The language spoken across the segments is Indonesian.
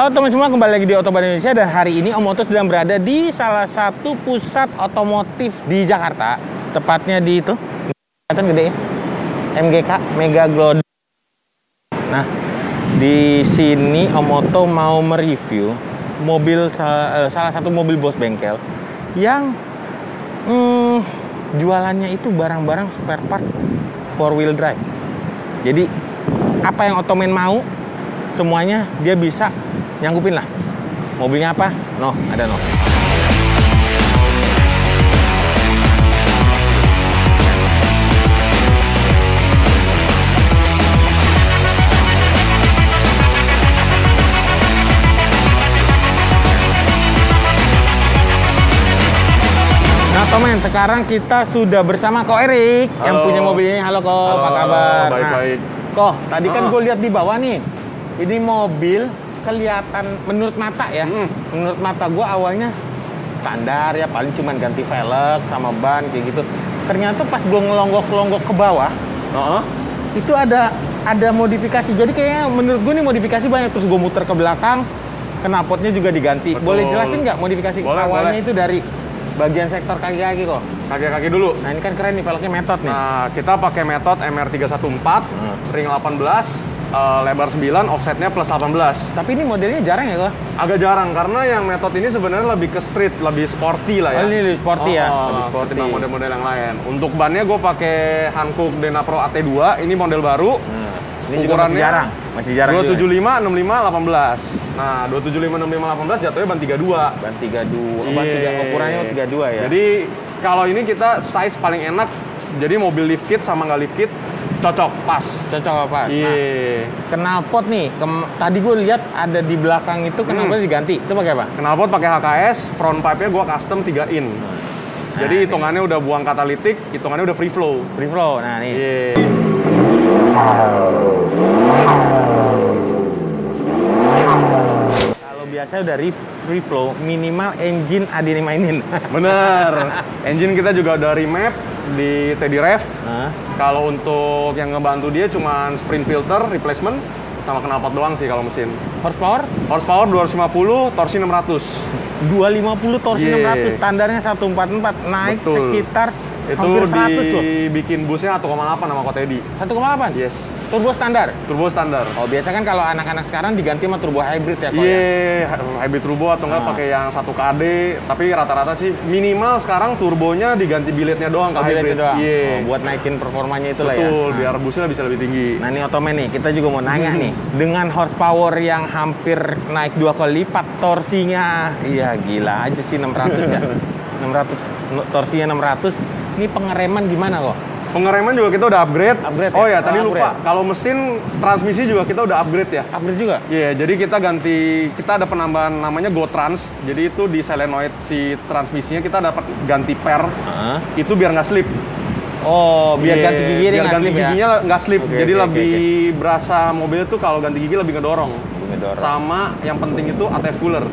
Halo teman semua, kembali lagi di Otobar Indonesia. Dan hari ini Om Moto sedang berada di salah satu pusat otomotif di Jakarta. Tepatnya di itu, kelihatan gede ya, MGK, Mega Glodok. Nah, di sini Om Moto mau mereview mobil, salah satu mobil bos bengkel yang jualannya itu barang-barang spare part 4-wheel drive. Jadi apa yang Otomen mau, semuanya dia bisa nyanggupin lah. Mobilnya apa? No, ada no. Nah, Tomen, sekarang kita sudah bersama Ko Erik yang punya mobil ini. Halo Ko, apa kabar? Baik-baik. Nah, Ko, tadi kan gue lihat di bawah nih. Ini mobil kelihatan menurut mata ya. Menurut mata gue awalnya standar ya, paling cuman ganti velg sama ban kayak gitu. Ternyata pas gue ngelonggok ke bawah, itu ada modifikasi. Jadi kayaknya menurut gue nih modifikasi banyak. Terus gue muter ke belakang, knalpotnya juga diganti. Betul. Boleh jelasin nggak modifikasi awalnya boleh. itu dari bagian sektor kaki-kaki kok? Kaki-kaki dulu. Nah ini kan keren nih, velgnya Method nih. Nah, kita pakai Method MR314, ring 18, lebar 9, offsetnya plus 18. Tapi ini modelnya jarang ya kok? Agak jarang, karena yang Method ini sebenarnya lebih ke street, lebih sporty lah ya. Oh, ini lebih sporty ya? Lebih sporty. Ketimbang model-model yang lain. Untuk bannya gue pakai Hankook Dena Pro AT2, ini model baru. Ini juga masih jarang. Masih jarang 275, 65, 18. Nah, 275, 65, 18 jatuhnya ban 32. Ban 32. Ban 3, ukurannya 32 ya. Jadi kalau ini kita size paling enak. Jadi mobil lift kit sama nggak lift kit cocok, pas. Cocok apa? Iya. Nah, knalpot nih. Tadi gue lihat ada di belakang itu knalpotnya diganti. Itu pakai apa? Knalpot pakai HKS, front pipe-nya gua custom 3 in. Jadi hitungannya udah buang katalitik, hitungannya udah free flow. Free flow. Nah, nih. Iya. Kalau biasa udah free flow, minimal engine ada dimainin. Bener. Engine kita juga udah remap di Teddy Rev. Kalau untuk yang ngebantu dia cuman sprint filter replacement sama knalpot doang sih kalau mesin. Horsepower? Horsepower 250, torsi 600. 250 torsi 600, standarnya 144, naik Betul. sekitar Itu hampir 100 loh. dibikin busnya 1,8 sama Kotedi. 1,8? Yes. Turbo standar? Turbo standar. Oh, biasa kan kalau anak-anak sekarang diganti sama turbo hybrid ya, Ko? Iya, hybrid turbo atau enggak pakai yang 1 KD, tapi rata-rata sih minimal sekarang turbonya diganti billetnya doang ke hybrid. Doang. Iya. Oh, buat naikin performanya itu lah ya. Betul, biar busnya bisa lebih tinggi. Nah, ini Otomen nih, kita juga mau nanya nih. Dengan horsepower yang hampir naik 2 kali lipat, torsinya, iya gila aja sih 600 ya. 600, torsinya 600. Ini pengereman gimana kok? Pengereman juga kita udah upgrade. Oh ya, tadi lupa. upgrade. Kalau mesin transmisi juga kita udah upgrade ya. Upgrade juga? Iya, jadi kita ada penambahan namanya GoTrans. Jadi itu di solenoid si transmisinya kita dapat ganti per. Itu biar nggak slip. Oh, biar ganti gigi biar ganti slip giginya nggak slip. Oke, Jadi oke, lebih berasa mobil tuh kalau ganti gigi lebih ngedorong. Sama yang penting itu ATF cooler.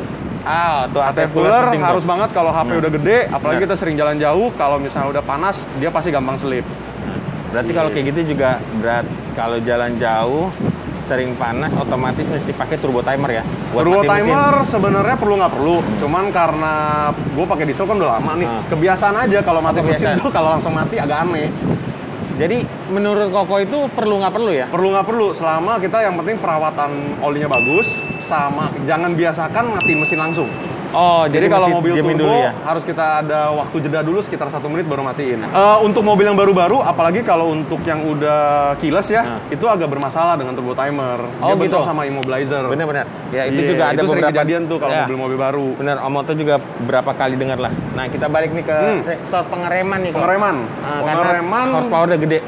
Tuh ATF cooler harus banget kalau HP udah gede, apalagi kita sering jalan jauh, kalau misalnya udah panas, dia pasti gampang slip. Berarti kalau kayak gitu juga kalau jalan jauh sering panas, otomatis mesti pakai turbo timer ya. Turbo timer sebenarnya perlu nggak perlu, cuman karena gue pakai diesel kan udah lama nih, kebiasaan aja kalau mati mesin tuh kalau langsung mati agak aneh. Jadi menurut Koko itu perlu nggak perlu ya? Perlu nggak perlu, selama kita yang penting perawatan olinya bagus, sama jangan biasakan matiin mesin langsung. Oh, jadi kalau mobil turbo dulu ya? harus kita ada waktu jeda dulu sekitar 1 menit baru matiin. Untuk mobil yang baru-baru, apalagi kalau untuk yang udah keyless ya, itu agak bermasalah dengan turbo timer. Oh, dia bentrok gitu? sama immobilizer. Bener-bener. Ya itu juga ada itu sering beberapa kejadian tuh kalau mobil-mobil baru. Bener, Om Moto juga berapa kali dengar lah. Nah, kita balik nih ke sektor pengereman nih. Pengereman. Pengereman horsepower udah gede.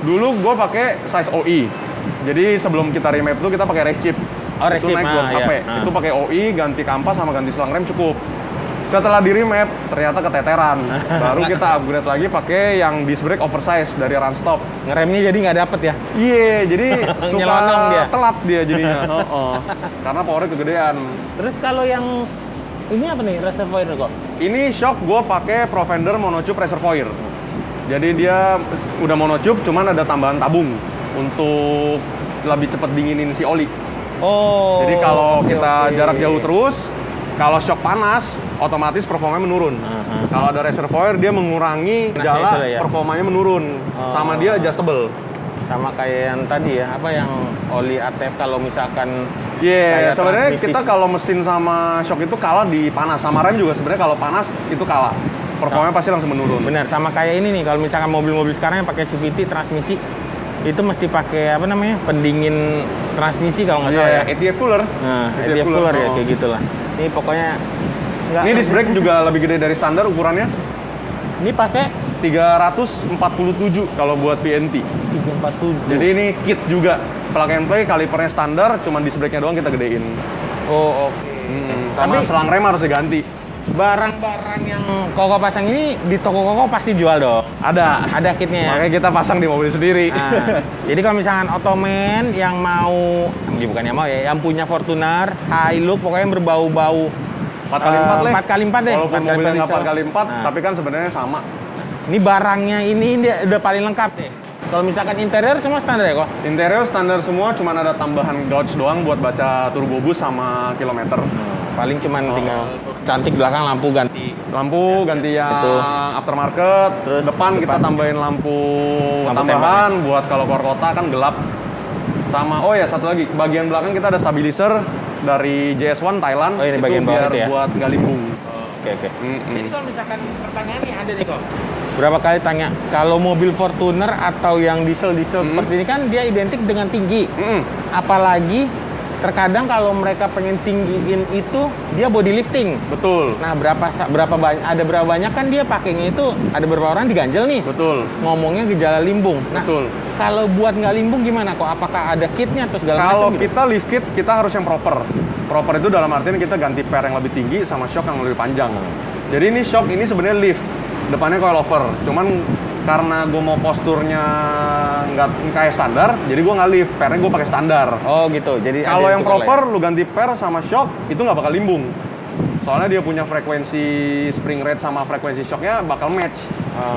Dulu gue pakai size OI. Jadi sebelum kita remap tuh kita pakai race chip. Itu naik 200 HP. Itu pakai OI, ganti kampas sama ganti selang rem cukup. Setelah di remap ternyata keteteran. Baru kita upgrade lagi pakai yang disc brake oversize dari Runstop. Ngeremnya jadi nggak dapet ya? Iya, jadi suka dia. telat dia jadinya. Karena powernya kegedean. Terus kalau yang ini apa nih reservoir kok? Ini shock gue pakai Provender Monotube Reservoir. Jadi dia udah monotube, cuman ada tambahan tabung untuk lebih cepat dinginin si oli. Oh. Jadi kalau oke, kita oke. jarak jauh terus, kalau shock panas, otomatis performanya menurun. Kalau ada reservoir, dia mengurangi Nah, jala, itulah ya. performanya menurun. Oh. Sama dia adjustable. Sama kayak yang tadi ya, apa yang oli ATF kalau misalkan Iya, kayak sebenarnya transmisi. kita kalau mesin sama shock itu kalah di panas. Sama rem juga sebenarnya kalau panas itu kalah. Performanya pasti langsung menurun. Benar, sama kayak ini nih, kalau misalkan mobil-mobil sekarang yang pakai CVT transmisi, itu mesti pakai apa namanya, pendingin transmisi kalau nggak salah ya. Iya, ATF cooler. Nah, ATF cooler ya, oh. kayak gitulah. Ini pokoknya nggak. Ini disc brake juga lebih gede dari standar ukurannya. Ini pakai 347 kalau buat VNT. 347. Jadi ini kit juga. Plug and play, kalipernya standar, cuman disc brake-nya doang kita gedein. Oh, oke. Sama Tapi selang rem harus diganti. barang-barang yang Koko pasang ini di toko Koko pasti jual dong. Ada kitnya ya. Makanya kita pasang di mobil sendiri. Nah, jadi kalau misalkan Ottoman yang mau, bukan yang mau ya, yang punya Fortuner, Hilux, pokoknya yang berbau-bau 4x4 lah. 4x4 deh. Walaupun 4x4 mobilnya nggak diesel. 4x4, Nah. tapi kan sebenarnya sama. Ini barangnya ini dia udah paling lengkap deh. Kalau misalkan interior semua standar ya kok? Interior standar semua, cuman ada tambahan gauge doang buat baca turbo boost sama kilometer. Paling cuman tinggal cantik belakang, lampu ganti. Lampu ganti yang Itu. aftermarket. Terus depan kita depan. tambahin lampu Lampu tambahan buat kalau keluar kota kan gelap. Sama, oh ya satu lagi, bagian belakang kita ada stabilizer dari JS1 Thailand. Oh, ini itu bagian bawah biar itu ya? buat nggak limbung. Oke, oke. Mm-mm. Jadi kalau misalkan pertanyaan nih ada nih kok. Berapa kali tanya, kalau mobil Fortuner atau yang diesel-diesel seperti ini kan dia identik dengan tinggi. Mm-mm. Apalagi terkadang kalau mereka pengen tinggiin itu dia body lifting. Betul, Nah, ada berapa banyak kan dia pakainya itu, ada beberapa orang diganjel nih. betul. Ngomongnya gejala limbung. Nah, Betul. kalau buat nggak limbung gimana kok? Apakah ada kitnya atau segala Kalau macam gitu? kita lift kit, kita harus yang proper. Proper itu dalam artian kita ganti per yang lebih tinggi sama shock yang lebih panjang. Jadi ini shock ini sebenarnya lift, depannya coilover. Cuman karena gue mau posturnya nggak kayak standar, jadi gue nggak lift, pernya gue pakai standar. Oh gitu. Jadi ada Kalau yang tukar lah proper, lu ganti per sama shock, itu nggak bakal limbung. Soalnya dia punya frekuensi spring rate sama frekuensi shocknya bakal match. ya.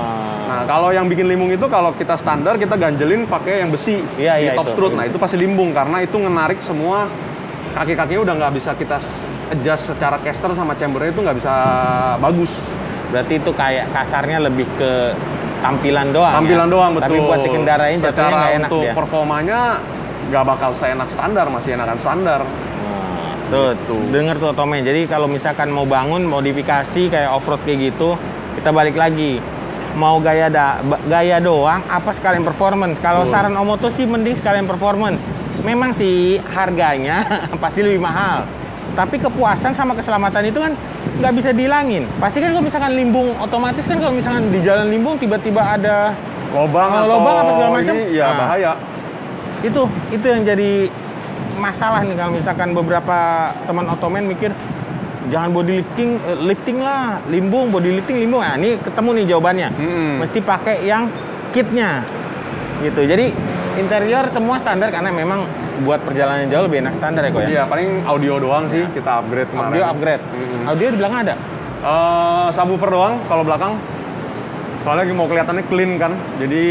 Nah, kalau yang bikin limbung itu kalau kita standar, kita ganjelin pakai yang besi Iya, di iya, top itu. strut. Nah, itu pasti limbung karena itu ngenarik semua kaki-kakinya udah nggak bisa kita adjust secara caster sama chambernya itu nggak bisa bagus. Berarti itu kayak kasarnya lebih ke tampilan doang. Tampilan ya? doang, betul. Tapi buat dikendarain jatuhnya secara nggak enak untuk dia. performanya nggak bakal seenak standar, masih enakan standar. Tuh, denger tuh Ottoman. Jadi kalau misalkan mau bangun modifikasi kayak off-road kayak gitu, kita balik lagi. Mau gaya doang, apa sekalian performance? Kalau Betul. saran Omoto sih mending sekalian performance. Memang sih harganya pasti lebih mahal. Tapi kepuasan sama keselamatan itu kan nggak bisa dihilangin. Pasti kan kalau misalkan limbung, otomatis kan kalau misalkan di jalan limbung tiba-tiba ada Lobang atau lobang apa segala macam, ini, ya nah, bahaya. itu yang jadi masalah nih kalau misalkan beberapa teman Ottoman mikir jangan body lifting lah, limbung, body lifting, limbung. Nah, ini ketemu nih jawabannya. Mesti pakai yang kitnya. Gitu. Jadi interior semua standar karena memang buat perjalanan jauh lebih enak standar ya kok ya. Iya, paling audio doang sih kita upgrade kemarin. Audio upgrade. Audio di belakang ada. Subwoofer doang kalau belakang. Soalnya mau kelihatannya clean kan. Jadi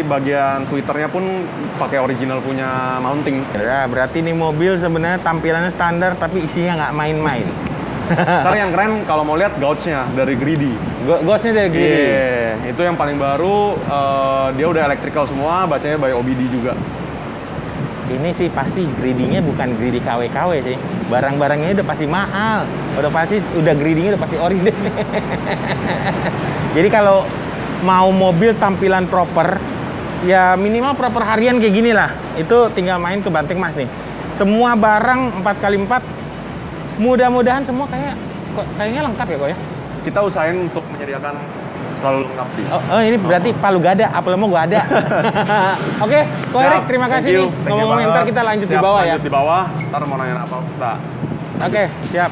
bagian Twitternya pun pakai original punya mounting. Ya, berarti ini mobil sebenarnya tampilannya standar tapi isinya nggak main-main. Ntar yang keren kalau mau lihat gauge-nya dari Greedy. Ghost-nya dari Greedy. Iya, itu yang paling baru. Dia udah electrical semua, bacanya by OBD juga. Ini sih pasti greedy-nya bukan greedy KW-KW sih. Barang-barangnya udah pasti mahal. Udah greedy-nya udah pasti ori deh. Jadi kalau mau mobil tampilan proper, ya minimal proper harian kayak gini lah. Itu tinggal main ke Banteng Mas nih. Semua barang 4x4, mudah-mudahan semua kayaknya lengkap ya kok ya. Kita usahain untuk menyediakan selalu lengkap sih. Oh ini berarti Palu gak ada, apel mau gak ada. Oke, Ko Erik terima kasih nih. Ngomong-ngomong ntar kita lanjut di bawah ya. Lanjut di bawah, ntar mau nanya apa kita. Oke, siap.